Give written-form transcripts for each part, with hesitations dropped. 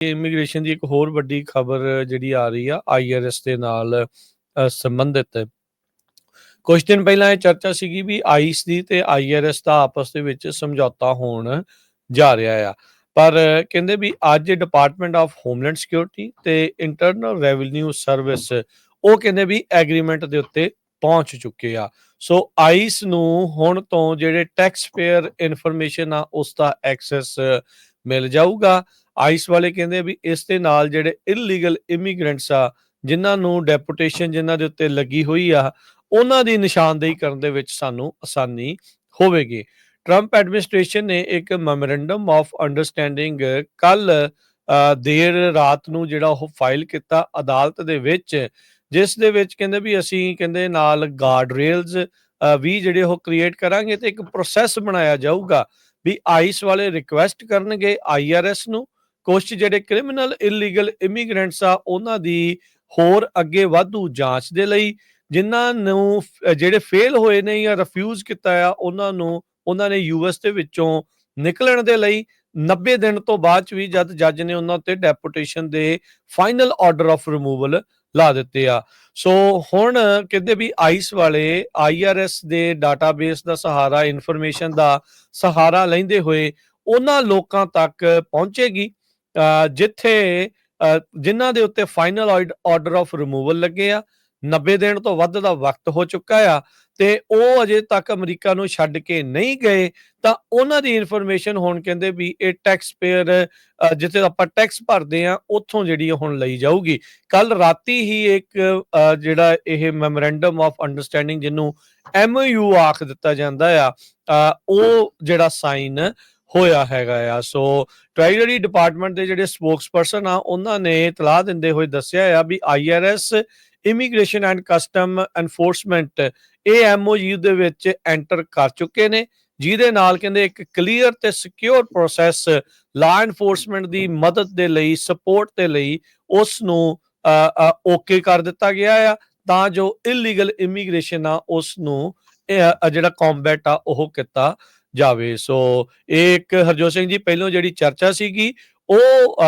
Immigration ਦੀ ਇੱਕ ਹੋਰ ਵੱਡੀ ਖਬਰ ਜਿਹੜੀ ਆ ਰਹੀ ਆ ਆਈਆਰਐਸ ਦੇ ਨਾਲ ਸੰਬੰਧਿਤ। ਕੁਝ ਦਿਨ ਪਹਿਲਾਂ ਇਹ ਚਰਚਾ ਸੀਗੀ ਵੀ ਆਈਸ ਦੀ ਤੇ ਆਈਆਰਐਸ ਦਾ ਆਪਸ ਦੇ ਵਿੱਚ ਸਮਝੌਤਾ ਹੋਣ ਜਾ ਰਿਹਾ ਆ। ਪਰ ਕਹਿੰਦੇ ਵੀ ਅੱਜ ਡਿਪਾਰਟਮੈਂਟ ਆਫ ਹੋਮਲੈਂਡ ਸਿਕਿਉਰਿਟੀ ਤੇ ਇੰਟਰਨਲ ਰੈਵਨਿਊ ਸਰਵਿਸ ਉਹ ਕਹਿੰਦੇ ਵੀ ਐਗਰੀਮੈਂਟ ਦੇ ਉੱਤੇ ਪਹੁੰਚ ਚੁੱਕੇ ਆ। ਸੋ ਆਈਸ ਨੂੰ ਹੁਣ ਤੋਂ ਜਿਹੜੇ ਟੈਕਸ ਪੇਅਰ ਇਨਫੋਰਮੇਸ਼ਨ ਆ ਉਸ ਦਾ ਐਕਸੈਸ ਮਿਲ ਜਾਊਗਾ। ਆਈਸ ਵਾਲੇ ਕਹਿੰਦੇ ਵੀ ਇਸ ਦੇ ਨਾਲ ਜਿਹੜੇ ਇਲੀਗਲ ਇਮੀਗ੍ਰੈਂਟਸ ਆ, ਜਿਨ੍ਹਾਂ ਨੂੰ ਡੈਪੂਟੇਸ਼ਨ ਜਿਨ੍ਹਾਂ ਦੇ ਉੱਤੇ ਲੱਗੀ ਹੋਈ ਆ, ਉਹਨਾਂ ਦੀ ਨਿਸ਼ਾਨਦੇਹੀ ਕਰਨ ਦੇ ਵਿੱਚ ਸਾਨੂੰ ਆਸਾਨੀ ਹੋਵੇਗੀ। ਟਰੰਪ ਐਡਮਿਨਿਸਟ੍ਰੇਸ਼ਨ ਨੇ ਇੱਕ ਮੈਮੋਰੈਂਡਮ ਆਫ ਅੰਡਰਸਟੈਂਡਿੰਗ ਕੱਲ ਦੇਰ ਰਾਤ ਨੂੰ ਜਿਹੜਾ ਉਹ ਫਾਈਲ ਕੀਤਾ ਅਦਾਲਤ ਦੇ ਵਿੱਚ, ਜਿਸ ਦੇ ਵਿੱਚ ਕਹਿੰਦੇ ਵੀ ਅਸੀਂ ਕਹਿੰਦੇ ਨਾਲ ਗਾਰਡ ਰੇਲਸ ਵੀ ਜਿਹੜੇ ਉਹ ਕ੍ਰੀਏਟ ਕਰਾਂਗੇ ਤੇ ਇੱਕ ਪ੍ਰੋਸੈਸ ਬਣਾਇਆ ਜਾਊਗਾ ਵੀ ਆਈਸ ਵਾਲੇ ਰਿਕੁਐਸਟ ਕਰਨਗੇ ਆਈਆਰਐਸ ਨੂੰ ਕੁਛ ਜਿਹੜੇ ਕ੍ਰਿਮੀਨਲ ਇਲੀਗਲ ਇਮੀਗ੍ਰੈਂਟਸ ਆ ਉਹਨਾਂ ਦੀ ਹੋਰ ਅੱਗੇ ਵਾਧੂ ਜਾਂਚ ਦੇ ਲਈ, ਜਿਨ੍ਹਾਂ ਨੂੰ ਜਿਹੜੇ ਫੇਲ ਹੋਏ ਨੇ ਜਾਂ ਰਿਫਿਊਜ਼ ਕੀਤਾ ਆ ਉਹਨਾਂ ਨੇ ਯੂਐਸ ਦੇ ਵਿੱਚੋਂ ਨਿਕਲਣ ਦੇ ਲਈ 90 ਦਿਨ ਤੋਂ ਬਾਅਦ ਚ ਵੀ ਜਦ ਜੱਜ ਨੇ ਉਹਨਾਂ ਤੇ ਡੈਪੂਟੇਸ਼ਨ ਦੇ ਫਾਈਨਲ ਆਰਡਰ ਆਫ ਰਿਮੂਵਲ ਲਾ ਦਿੱਤੇ ਆ। ਸੋ ਹੁਣ ਕਹਿੰਦੇ ਵੀ ਆਈਸ ਵਾਲੇ ਆਈਆਰਐਸ ਦੇ ਡਾਟਾਬੇਸ ਦਾ ਸਹਾਰਾ, ਇਨਫੋਰਮੇਸ਼ਨ ਦਾ ਸਹਾਰਾ ਲੈਂਦੇ ਹੋਏ ਉਹਨਾਂ ਲੋਕਾਂ ਤੱਕ ਪਹੁੰਚੇਗੀ ਜਿਨ੍ਹਾਂ ਦੇ ਉੱਤੇ ਫਾਈਨਲ ਆਰਡਰ ਆਫ ਰਿਮੂਵਲ ਲੱਗੇ ਆ। 90 ਦਿਨ ਤੋਂ ਵੱਧ ਦਾ ਵਕਤ ਹੋ ਚੁੱਕਾ ਆ ਤੇ ਉਹ ਅਜੇ ਤੱਕ ਅਮਰੀਕਾ ਨੂੰ ਛੱਡ ਕੇ ਨਹੀਂ ਗਏ, ਤਾਂ ਉਹਨਾਂ ਦੀ ਇਨਫੋਰਮੇਸ਼ਨ ਹੁਣ ਕਹਿੰਦੇ ਵੀ ਇਹ ਟੈਕਸ ਪੇਅਰ ਜਿੱਥੇ ਆਪਾਂ ਟੈਕਸ ਭਰਦੇ ਆ ਉੱਥੋਂ ਜਿਹੜੀ ਹੁਣ ਲਈ ਜਾਊਗੀ। ਕੱਲ ਰਾਤੀ ਹੀ ਇੱਕ ਜਿਹੜਾ ਇਹ ਮੈਮੋਰੈਂਡਮ ਆਫ ਅੰਡਰਸਟੈਂਡਿੰਗ ਜਿਹਨੂੰ MOU ਆਖ ਦਿੱਤਾ ਜਾਂਦਾ ਆ, ਉਹ ਜਿਹੜਾ ਸਾਈਨ ਹੋਇਆ ਹੈਗਾ ਆ। ਸੋ ਟ੍ਰੈਜਰੀ ਡਿਪਾਰਟਮੈਂਟ ਦੇ ਜਿਹੜੇ ਸਪੋਕਸਪਰਸਨ ਆ ਉਹਨਾਂ ਨੇ ਇਤਲਾਹ ਦਿੰਦੇ ਹੋਏ ਦੱਸਿਆ ਆ ਵੀ IRS immigration and customs enforcement ਇਹ MOU ਦੇ ਵਿੱਚ ਐਂਟਰ ਕਰ ਚੁੱਕੇ ਨੇ, ਜਿਹਦੇ ਨਾਲ ਕਹਿੰਦੇ ਇੱਕ ਕਲੀਅਰ ਤੇ ਸਿਕਿਉਰ ਪ੍ਰੋਸੈਸ ਲਾਅ ਐਨਫੋਰਸਮੈਂਟ ਦੀ ਮਦਦ ਦੇ ਲਈ, ਸਪੋਰਟ ਦੇ ਲਈ ਉਸ ਨੂੰ ਓਕੇ ਕਰ ਦਿੱਤਾ ਗਿਆ ਆ, ਤਾਂ ਜੋ ਇਲੀਗਲ ਇਮੀਗ੍ਰੇਸ਼ਨ ਆ ਉਸ ਨੂੰ ਜਿਹੜਾ ਕੰਬੈਟ ਆ ਉਹ ਕੀਤਾ ਜਾਵੇ। ਸੋ ਇਹ ਇੱਕ ਹਰਜੋਤ ਸਿੰਘ ਜੀ ਪਹਿਲੋਂ ਜਿਹੜੀ ਚਰਚਾ ਸੀਗੀ ਉਹ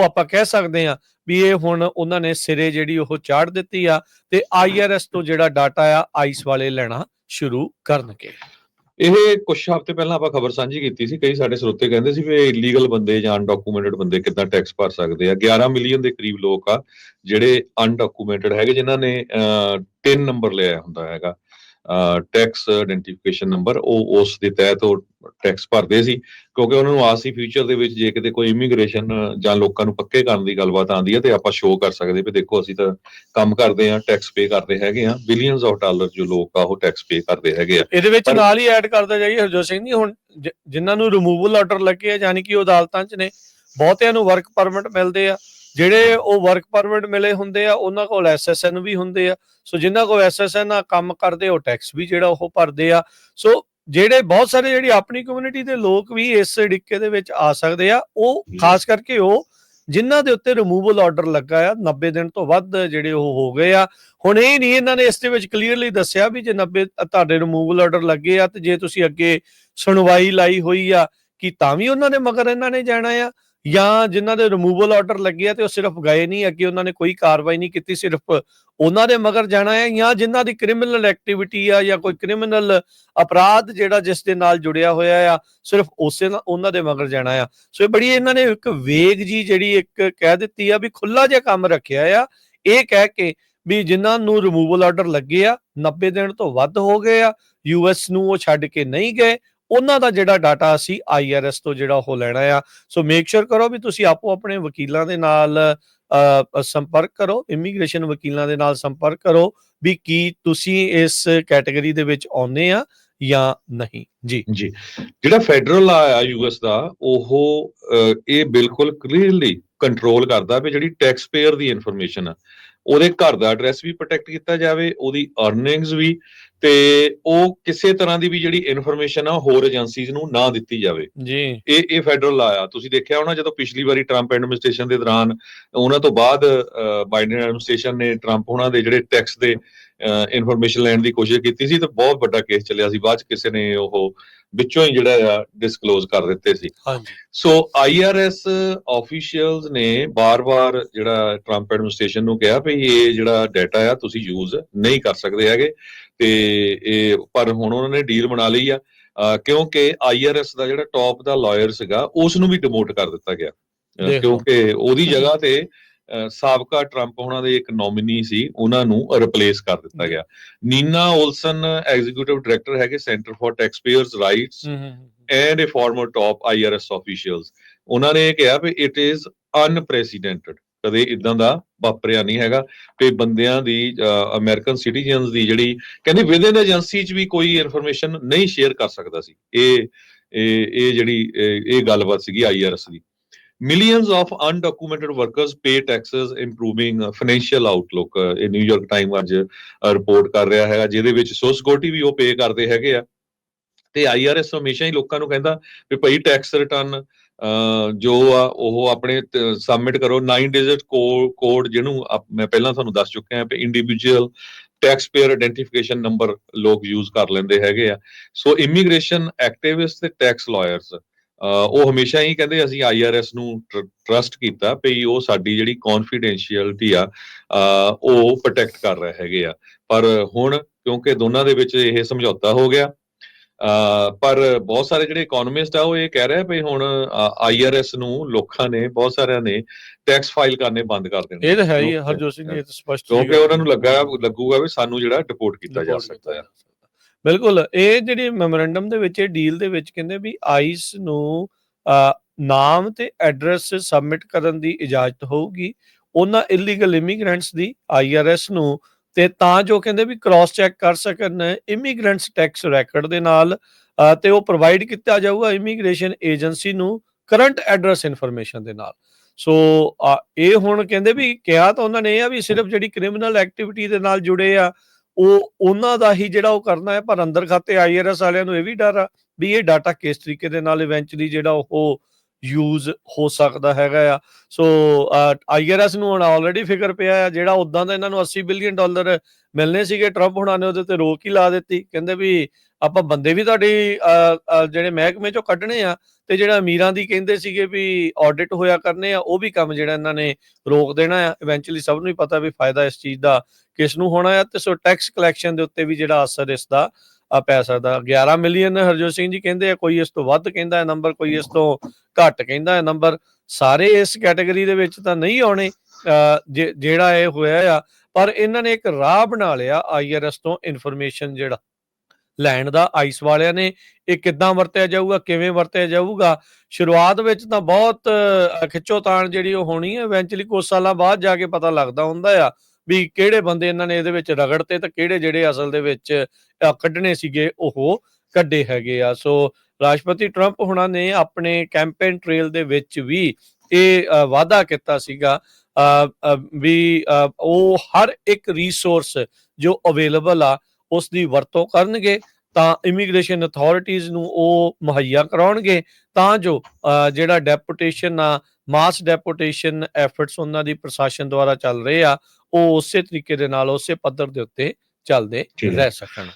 ਆਪਾਂ ਕਹਿ ਸਕਦੇ ਆ ਵੀ ਇਹ ਹੁਣ ਉਹਨਾਂ ਨੇ ਸਿਰੇ ਜਿਹੜੀ ਉਹ ਚਾੜ ਦਿੱਤੀ ਆ ਤੇ ਆਈਆਰਐਸ ਤੋਂ ਜਿਹੜਾ ਡਾਟਾ ਆ ਆਈਸ ਵਾਲੇ ਲੈਣਾ ਸ਼ੁਰੂ ਕਰਨਗੇ। ਇਹ ਕੁਝ ਹਫ਼ਤੇ ਪਹਿਲਾਂ ਆਪਾਂ ਖਬਰ ਸਾਂਝੀ ਕੀਤੀ ਸੀ। ਕਈ ਸਾਡੇ ਸਰੋਤੇ ਕਹਿੰਦੇ ਸੀ ਵੀ ਇਲੀਗਲ ਬੰਦੇ ਜਾਂ ਅਨਡਾਕੂਮੈਂਟਡ ਬੰਦੇ ਕਿੱਦਾਂ ਟੈਕਸ ਭਰ ਸਕਦੇ ਆ। 11 ਮਿਲੀਅਨ ਦੇ ਕਰੀਬ ਲੋਕ ਆ ਜਿਹੜੇ ਅਨਡਾਕੂਮੈਂਟਡ ਹੈਗੇ, ਜਿਨ੍ਹਾਂ ਨੇ 3 ਨੰਬਰ ਲਿਆ ਹੁੰਦਾ ਹੈਗਾ ਟੈਕਸ ਆਇਡੈਂਟੀਫਿਕੇਸ਼ਨ ਨੰਬਰ। ਉਹ ਉਸ ਦੇ ਤਹਿਤ ਉਹ ਟੈਕਸ ਭਰਦੇ ਸੀ, ਕਿਉਂਕਿ ਉਹਨਾਂ ਨੂੰ ਆਸ ਸੀ ਫਿਊਚਰ ਦੇ ਵਿੱਚ ਜੇ ਕਿਤੇ ਕੋਈ ਇਮੀਗ੍ਰੇਸ਼ਨ ਜਾਂ ਲੋਕਾਂ ਨੂੰ ਪੱਕੇ ਕਰਨ ਦੀ ਗੱਲਬਾਤ ਆਉਂਦੀ ਹੈ ਤੇ ਆਪਾਂ ਸ਼ੋਅ ਕਰ ਸਕਦੇ ਵੀ ਦੇਖੋ ਅਸੀਂ ਤਾਂ ਕੰਮ ਕਰਦੇ ਆ, ਟੈਕਸ ਪੇ ਕਰਦੇ ਹੈਗੇ ਆ। ਬਿਲੀਅਨਸ ਆਫ ਡਾਲਰ ਜੋ ਲੋਕ ਆ ਉਹ ਟੈਕਸ ਪੇ ਕਰਦੇ ਹੈਗੇ ਆ। ਇਹਦੇ ਵਿੱਚ ਨਾਲ ਹੀ ਐਡ ਕਰਦਾ ਜਾਈਏ ਹਰਜੋਤ ਸਿੰਘ ਜੀ, ਹੁਣ ਜਿਨ੍ਹਾਂ ਨੂੰ ਰਿਮੂਵਲ ਆਰਡਰ ਲੱਗੇ ਆ ਯਾਨੀ ਕਿ ਉਹ ਅਦਾਲਤਾਂ 'ਚ ਨੇ, ਬਹੁਤਿਆਂ ਨੂੰ ਵਰਕ ਪਰਮਿਟ ਮਿਲਦੇ ਆ। ਜਿਹੜੇ ਉਹ ਵਰਕ ਪਰਮਿਟ ਮਿਲੇ ਹੁੰਦੇ ਆ ਉਹਨਾਂ ਕੋਲ SSN ਵੀ ਹੁੰਦੇ ਆ। ਸੋ ਜਿਨ੍ਹਾਂ ਕੋਲ SSN ਆ ਕੰਮ ਕਰਦੇ ਉਹ ਟੈਕਸ ਵੀ ਜਿਹੜਾ ਉਹ ਭਰਦੇ ਆ। ਸੋ ਜਿਹੜੇ ਬਹੁਤ ਸਾਰੇ ਜਿਹੜੀ ਆਪਣੀ ਕਮਿਊਨਿਟੀ ਦੇ ਲੋਕ ਵੀ ਇਸ ਡਿੱਕੇ ਦੇ ਵਿੱਚ ਆ ਸਕਦੇ ਆ, ਉਹ ਖਾਸ ਕਰਕੇ ਉਹ ਜਿਨ੍ਹਾਂ ਦੇ ਉੱਤੇ ਰਿਮੂਵਲ ਆਰਡਰ ਲੱਗਾ ਆ 90 ਦਿਨ ਤੋਂ ਵੱਧ ਜਿਹੜੇ ਉਹ ਹੋ ਗਏ ਆ। ਹੁਣ ਇਹ ਨਹੀਂ ਇਹਨਾਂ ਨੇ ਇਸ ਦੇ ਵਿੱਚ ਕਲੀਅਰਲੀ ਦੱਸਿਆ ਵੀ ਜੇ 90 ਤੁਹਾਡੇ ਰਿਮੂਵਲ ਆਰਡਰ ਲੱਗੇ ਆ ਤੇ ਜੇ ਤੁਸੀਂ ਅੱਗੇ ਸੁਣਵਾਈ ਲਾਈ ਹੋਈ ਆ ਕਿ ਤਾਂ ਵੀ ਉਹਨਾਂ ਦੇ ਮਗਰ ਇਹਨਾਂ ਨੇ ਜਾਣਾ ਆ, ਜਾਂ ਜਿਨ੍ਹਾਂ ਦੇ ਰਿਮੂਵਲ ਆਰਡਰ ਲੱਗੇ ਆ ਤੇ ਉਹ ਸਿਰਫ ਗਏ ਨਹੀਂ, ਅੱਗੇ ਉਹਨਾਂ ਨੇ ਕੋਈ ਕਾਰਵਾਈ ਨਹੀਂ ਕੀਤੀ, ਸਿਰਫ ਉਹਨਾਂ ਦੇ ਮਗਰ ਜਾਣਾ ਹੈ, ਜਾਂ ਜਿਨ੍ਹਾਂ ਦੀ ਕ੍ਰਿਮੀਨਲ ਐਕਟੀਵਿਟੀ ਆ ਜਾਂ ਕੋਈ ਕ੍ਰਿਮੀਨਲ ਅਪਰਾਧ ਜਿਹੜਾ ਜਿਸ ਦੇ ਨਾਲ ਜੁੜਿਆ ਹੋਇਆ ਆ ਸਿਰਫ ਉਹਨਾਂ ਦੇ ਮਗਰ ਜਾਣਾ ਆ। ਸੋ ਇਹ ਬੜੀ ਇਹਨਾਂ ਨੇ ਇੱਕ ਵੇਗ ਜੀ ਜਿਹੜੀ ਇੱਕ ਕਹਿ ਦਿੱਤੀ ਆ ਵੀ ਖੁੱਲਾ ਜਿਹਾ ਕੰਮ ਰੱਖਿਆ ਆ, ਇਹ ਕਹਿ ਕੇ ਵੀ ਜਿਨ੍ਹਾਂ ਨੂੰ ਰਿਮੂਵਲ ਆਰਡਰ ਲੱਗੇ ਆ 90 ਦਿਨ ਤੋਂ ਵੱਧ ਹੋ ਗਏ ਆ, US ਨੂੰ ਉਹ ਛੱਡ ਕੇ ਨਹੀਂ ਗਏ, ਉਹਨਾਂ ਦਾ ਜਿਹੜਾ ਡਾਟਾ ਅਸੀਂ ਆਈਆਰਐਸ ਤੋਂ ਜਿਹੜਾ ਉਹ ਲੈਣਾ ਆ। ਸੋ ਮੇਕ ਸ਼ੋਰ ਕਰੋ ਵੀ ਤੁਸੀਂ ਆਪੋ ਆਪਣੇ ਵਕੀਲਾਂ ਦੇ ਨਾਲ ਸੰਪਰਕ ਕਰੋ, ਇਮੀਗ੍ਰੇਸ਼ਨ ਵਕੀਲਾਂ ਦੇ ਨਾਲ ਸੰਪਰਕ ਕਰੋ ਵੀ ਕੀ ਤੁਸੀਂ ਇਸ ਕੈਟਾਗਰੀ ਦੇ ਵਿੱਚ ਆਉਂਦੇ ਆ ਜਾਂ ਨਹੀਂ। ਜੀ ਜਿਹੜਾ ਫੈਡਰਲ ਲਾ ਆ US ਦਾ, ਉਹ ਇਹ ਬਿਲਕੁਲ ਕਲੀਅਰਲੀ ਕੰਟਰੋਲ ਕਰਦਾ ਵੀ ਜਿਹੜੀ ਟੈਕਸ ਪੇਅਰ ਦੀ ਇਨਫੋਰਮੇਸ਼ਨ ਆ ਉਹਦੇ ਘਰ ਦਾ ਐਡਰੈਸ ਵੀ ਪ੍ਰੋਟੈਕਟ ਕੀਤਾ ਜਾਵੇ, ਉਹਦੀ ਅਰਨਿੰਗਸ ਵੀ, ਤੇ ਉਹ ਕਿਸੇ ਤਰ੍ਹਾਂ ਦੀ ਵੀ ਜਿਹੜੀ ਇਨਫੋਰਮੇਸ਼ਨ ਆ ਹੋਰ ਏਜੰਸੀਜ਼ ਨੂੰ ਨਾ ਦਿੱਤੀ ਜਾਵੇ। ਜੀ ਇਹ ਫੈਡਰਲ ਲਾ ਆ। ਤੁਸੀਂ ਦੇਖਿਆ ਹੋਣਾ ਜਦੋਂ ਪਿਛਲੀ ਵਾਰੀ ਟਰੰਪ ਐਡਮਿਨਿਸਟ੍ਰੇਸ਼ਨ ਦੇ ਦੌਰਾਨ, ਉਹਨਾਂ ਤੋਂ ਬਾਅਦ ਬਾਈਡਨ ਐਡਮਿਨਿਸਟ੍ਰੇਸ਼ਨ ਨੇ ਟਰੰਪ ਉਹਨਾਂ ਦੇ ਜਿਹੜੇ ਟੈਕਸ ਦੇ ਇਨਫੋਰਮੇਸ਼ਨ ਲੈਣ ਦੀ ਕੋਸ਼ਿਸ਼ ਕੀਤੀ ਸੀ, ਤੇ ਬਹੁਤ ਵੱਡਾ ਕੇਸ ਚੱਲਿਆ ਸੀ। ਬਾਅਦ ਚ ਕਿਸੇ ਨੇ ਉਹ ਵਿੱਚੋਂ ਹੀ ਜਿਹੜਾ ਆ ਡਿਸਕਲੋਜ਼ ਕਰ ਦਿੱਤੇ ਸੀ। ਹਾਂਜੀ ਸੋ IRS ਆਫੀਸ਼ੀਅਲਸ ਨੇ ਬਾਰ-ਬਾਰ ਜਿਹੜਾ ਟਰੰਪ ਐਡਮਿਨਿਸਟ੍ਰੇਸ਼ਨ ਨੂੰ ਕਿਹਾ ਵੀ ਇਹ ਜਿਹੜਾ ਡਾਟਾ ਆ ਤੁਸੀਂ ਯੂਜ਼ ਨਹੀਂ ਕਰ ਸਕਦੇ ਹੈਗੇ, ਤੇ ਇਹ ਪਰ ਹੁਣ ਉਹਨਾਂ ਨੇ ਡੀਲ ਬਣਾ ਲਈ ਆ, ਕਿਉਂਕਿ IRS ਦਾ ਜਿਹੜਾ ਟੌਪ ਦਾ ਲਾਇਰ ਸੀਗਾ ਉਸ ਨੂੰ ਵੀ ਡਿਮੋਟ ਕਰ ਦਿੱਤਾ ਗਿਆ, ਕਿਉਂਕਿ ਉਹਦੀ ਜਗ੍ਹਾ ਤੇ ਸਾਬਕਾ ਟਰੰਪ ਉਹਨਾਂ ਦੇ ਇੱਕ ਨੋਮੀਨੀ ਸੀ, ਉਹਨਾਂ ਨੂੰ ਰਿਪਲੇਸ ਕਰ ਦਿੱਤਾ ਗਿਆ। ਨੀਨਾ ਓਲਸਨ ਐਗਜ਼ੀਕਿਊਟਿਵ ਡਾਇਰੈਕਟਰ ਹੈਗੇ centre for taxpayers rights and a former top IRS officials. ਉਹਨਾਂ ਨੇ ਕਿਹਾ ਵੀ ਇਟ ਇਜ਼ ਅਨਪ੍ਰੈਸੀਡੈਂਟਡ, ਕਦੇ ਇਦਾਂ ਦਾ ਵਾਪਰਿਆ ਨਹੀਂ ਹੈਗਾ ਕਿ ਬੰਦਿਆਂ ਦੀ ਅਮਰੀਕਨ ਸਿਟੀਜ਼ਨਸ ਦੀ ਜਿਹੜੀ ਕਹਿੰਦੇ ਵਿਦਿਨ ਏਜੰਸੀ ਚ ਵੀ ਕੋਈ ਇਨਫੋਰਮੇਸ਼ਨ ਨਹੀਂ ਸ਼ੇਅਰ ਕਰ ਸਕਦਾ ਸੀ। ਇਹ ਜਿਹੜੀ ਇਹ ਗੱਲਬਾਤ ਸੀਗੀ IRS the. Millions of undocumented workers pay taxes, improving financial outlook, ਇਹ ਨਿਊਯਾਰਕ ਟਾਈਮ ਅੱਜ ਰਿਪੋਰਟ ਕਰ ਰਿਹਾ ਹੈਗਾ, ਜਿਹਦੇ ਵਿੱਚ ਸੋਸ਼ਲ ਸਿਕਿਉਰਿਟੀ ਵੀ ਉਹ ਪੇ ਕਰਦੇ ਹੈਗੇ ਆ। ਤੇ IRS ਹਮੇਸ਼ਾ ਹੀ ਲੋਕਾਂ ਨੂੰ ਕਹਿੰਦਾ ਵੀ ਭਾਈ ਟੈਕਸ ਰਿਟਰਨ ਜੋ ਆ ਉਹ ਆਪਣੇ ਸਬਮਿਟ ਕਰੋ। 9 ਡਿਜਿਟ ਕੋਡ ਜਿਹਨੂੰ ਮੈਂ ਪਹਿਲਾਂ ਤੁਹਾਨੂੰ ਦੱਸ ਚੁੱਕਿਆ ਵੀ individual tax payer identification number ਲੋਕ ਯੂਜ਼ ਕਰ ਲੈਂਦੇ ਹੈਗੇ ਆ। ਸੋ ਇਮੀਗ੍ਰੇਸ਼ਨ ਐਕਟਿਵਿਸਟ ਤੇ ਟੈਕਸ ਲਾਇਰਸ ਉਹ ਹਮੇਸ਼ਾ ਹੀ ਕਹਿੰਦੇ ਅਸੀਂ IRS ਨੂੰ ਟਰਸਟ ਕੀਤਾ ਵੀ ਉਹ ਸਾਡੀ ਜਿਹੜੀ ਕੌਨਫੀਡੈਂਸ਼ੀਅਲਿਟੀ ਆ ਉਹ ਪ੍ਰੋਟੈਕਟ ਕਰ ਰਹੇ ਹੈਗੇ ਆ। ਪਰ ਹੁਣ ਕਿਉਂਕਿ ਦੋਨਾਂ ਦੇ ਵਿੱਚ ਇਹ ਸਮਝੌਤਾ ਹੋ ਗਿਆ, ਪਰ ਬਹੁਤ ਸਾਰੇ ਜਿਹੜੇ ਇਕਨੋਮਿਸਟ ਆ ਉਹ ਇਹ ਕਹਿ ਰਹੇ ਵੀ ਹੁਣ IRS ਨੂੰ ਲੋਕਾਂ ਨੇ, ਬਹੁਤ ਸਾਰਿਆਂ ਨੇ ਟੈਕਸ ਫਾਈਲ ਕਰਨੇ ਬੰਦ ਕਰ ਦੇਣੇ। ਇਹ ਤਾਂ ਹੈ ਹੀ ਹਰਜੋਤ ਸਿੰਘ, ਇਹ ਤਾਂ ਸਪਸ਼ਟ ਕਿਉਂਕਿ ਉਹਨਾਂ ਨੂੰ ਲੱਗੂਗਾ ਵੀ ਸਾਨੂੰ ਜਿਹੜਾ ਡਿਪੋਰਟ ਕੀਤਾ ਜਾ ਸਕਦਾ ਹੈ। ਬਿਲਕੁਲ, ਇਹ ਜਿਹੜੀ ਮੈਮੋਰੈਂਡਮ ਦੇ ਵਿੱਚ, ਇਹ ਡੀਲ ਦੇ ਵਿੱਚ ਕਹਿੰਦੇ ਵੀ ਆਈਸ ਨੂੰ ਨਾਮ ਤੇ ਐਡਰੈਸ ਸਬਮਿਟ ਕਰਨ ਦੀ ਇਜਾਜ਼ਤ ਹੋਊਗੀ ਉਹਨਾਂ ਇਲੀਗਲ ਇਮੀਗ੍ਰੈਂਟਸ ਦੀ IRS ਨੂੰ, ਤੇ ਤਾਂ ਜੋ ਕਹਿੰਦੇ ਵੀ ਕ੍ਰਾਸ ਚੈੱਕ ਕਰ ਸਕਣ ਇਮੀਗ੍ਰੈਂਟਸ ਟੈਕਸ ਰੈਕਡ ਦੇ ਨਾਲ, ਤੇ ਉਹ ਪ੍ਰੋਵਾਈਡ ਕੀਤਾ ਜਾਊਗਾ ਇਮੀਗ੍ਰੇਸ਼ਨ ਏਜੰਸੀ ਨੂੰ ਕਰੰਟ ਐਡਰੈਸ ਇਨਫੋਰਮੇਸ਼ਨ ਦੇ ਨਾਲ। ਸੋ ਇਹ ਹੁਣ ਕਹਿੰਦੇ ਵੀ ਕਿਹਾ ਤਾਂ ਉਹਨਾਂ ਨੇ ਇਹ ਆ ਵੀ ਸਿਰਫ ਜਿਹੜੀ ਕ੍ਰਿਮੀਨਲ ਐਕਟੀਵਿਟੀ ਦੇ ਨਾਲ ਜੁੜੇ ਆ ਉਹ ਉਹਨਾਂ ਦਾ ਹੀ ਜਿਹੜਾ ਉਹ ਕਰਨਾ ਹੈ, ਪਰ ਅੰਦਰ ਖਾਤੇ IRS ਵਾਲਿਆਂ ਨੂੰ ਇਹ ਵੀ ਡਰ ਆ ਵੀ ਇਹ ਡਾਟਾ ਕਿਸ ਤਰੀਕੇ ਦੇ ਨਾਲ ਇਵੈਂਚੁਅਲੀ ਜਿਹੜਾ ਉਹ ਯੂਜ਼ ਹੋ ਸਕਦਾ ਹੈਗਾ ਆ। ਸੋ IRS ਨੂੰ ਹੁਣ ਆਲਰੇਡੀ ਫਿਕਰ ਪਿਆ ਆ, ਜਿਹੜਾ ਉਦਾਂ ਦਾ ਇਹਨਾਂ ਨੂੰ $80 ਬਿਲੀਅਨ ਮਿਲਣੇ ਸੀਗੇ, ਟਰੰਪ ਹੁਣਾਂ ਨੇ ਉਹਦੇ ਤੇ ਰੋਕ ਹੀ ਲਾ ਦਿੱਤੀ। ਕਹਿੰਦੇ ਵੀ ਆਪਾਂ ਬੰਦੇ ਵੀ ਤੁਹਾਡੀ ਜਿਹੜੇ ਮਹਿਕਮੇ ਚੋਂ ਕੱਢਣੇ ਆ, ਤੇ ਜਿਹੜਾ ਅਮੀਰਾਂ ਦੀ ਕਹਿੰਦੇ ਸੀਗੇ ਵੀ ਆਡਿਟ ਹੋਇਆ ਕਰਨੇ ਆ, ਉਹ ਵੀ ਕੰਮ ਜਿਹੜਾ ਇਹਨਾਂ ਨੇ ਰੋਕ ਦੇਣਾ ਆ। ਇਵੈਂਚੁਅਲੀ ਸਭ ਨੂੰ ਹੀ ਪਤਾ ਵੀ ਫਾਇਦਾ ਇਸ ਚੀਜ਼ ਦਾ ਕਿਸ ਨੂੰ ਹੋਣਾ ਆ, ਤੇ ਸੋ ਟੈਕਸ ਕਲੈਕਸ਼ਨ ਦੇ ਉੱਤੇ ਵੀ ਜਿਹੜਾ ਅਸਰ ਇਸ ਦਾ ਪੈ ਸਕਦਾ। 11 ਮਿਲੀਅਨ ਹਰਜੋਤ ਸਿੰਘ ਜੀ ਕਹਿੰਦੇ ਆ, ਕੋਈ ਇਸ ਤੋਂ ਵੱਧ ਕਹਿੰਦਾ ਹੈ ਨੰਬਰ, ਕੋਈ ਇਸ ਤੋਂ ਘੱਟ ਕਹਿੰਦਾ ਹੈ ਨੰਬਰ। ਸਾਰੇ ਇਸ ਕੈਟਾਗਰੀ ਦੇ ਵਿੱਚ ਤਾਂ ਨਹੀਂ ਆਉਣੇ ਜਿਹੜਾ ਇਹ ਹੋਇਆ ਆ, ਪਰ ਇਹਨਾਂ ਨੇ ਇੱਕ ਰਾਹ ਬਣਾ ਲਿਆ IRS ਤੋਂ ਇਨਫੋਰਮੇਸ਼ਨ ਜਿਹੜਾ ਲੈਣ ਦਾ। ਆਈਸ ਵਾਲਿਆਂ ਨੇ ਇਹ ਕਿੱਦਾਂ ਵਰਤਿਆ ਜਾਊਗਾ, ਕਿਵੇਂ ਵਰਤਿਆ ਜਾਊਗਾ, ਸ਼ੁਰੂਆਤ ਵਿੱਚ ਤਾਂ ਬਹੁਤ ਖਿੱਚੋਤਾਣ ਜਿਹੜੀ ਉਹ ਹੋਣੀ ਹੈ। ਇਵੈਂਚੁਅਲੀ ਕੁਝ ਸਾਲਾਂ ਬਾਅਦ ਜਾ ਕੇ ਪਤਾ ਲੱਗਦਾ ਹੁੰਦਾ ਆ ਵੀ ਕਿਹੜੇ ਬੰਦੇ ਇਹਨਾਂ ਨੇ ਇਹਦੇ ਵਿੱਚ ਰਗੜਤੇ ਤੇ ਕਿਹੜੇ ਜਿਹੜੇ ਅਸਲ ਦੇ ਵਿੱਚ ਕੱਢਣੇ ਸੀਗੇ ਉਹ ਕੱਢੇ ਹੈਗੇ ਆ। ਸੋ ਰਾਸ਼ਟਰਪਤੀ ਟਰੰਪ ਹੁਣਾਂ ਨੇ ਆਪਣੇ ਕੈਂਪੇਨ ਟ੍ਰੇਲ ਦੇ ਵਿੱਚ ਵੀ ਇਹ ਵਾਅਦਾ ਕੀਤਾ ਸੀਗਾ ਵੀ ਉਹ ਹਰ ਇੱਕ ਰਿਸੋਰਸ ਜੋ ਅਵੇਲੇਬਲ ਆ ਉਸ ਦੀ ਵਰਤੋਂ ਕਰਨਗੇ, ਤਾਂ ਇਮੀਗ੍ਰੇਸ਼ਨ ਅਥਾਰਟੀਜ਼ ਨੂੰ ਉਹ ਮੁਹੱਈਆ ਕਰਾਉਣਗੇ, ਤਾਂ ਜੋ ਜਿਹੜਾ ਡੈਪੂਟੇਸ਼ਨ ਆ, ਮਾਸ ਡੈਪੂਟੇਸ਼ਨ ਐਫਰਟਸ ਉਹਨਾਂ ਦੀ ਪ੍ਰਸ਼ਾਸਨ ਦੁਆਰਾ ਚੱਲ ਰਹੇ ਆ, ਉਹ ਉਸੇ ਤਰੀਕੇ ਦੇ ਨਾਲ ਉਸੇ ਪੱਧਰ ਦੇ ਉੱਤੇ ਚੱਲਦੇ ਰਹਿ ਸਕਣ।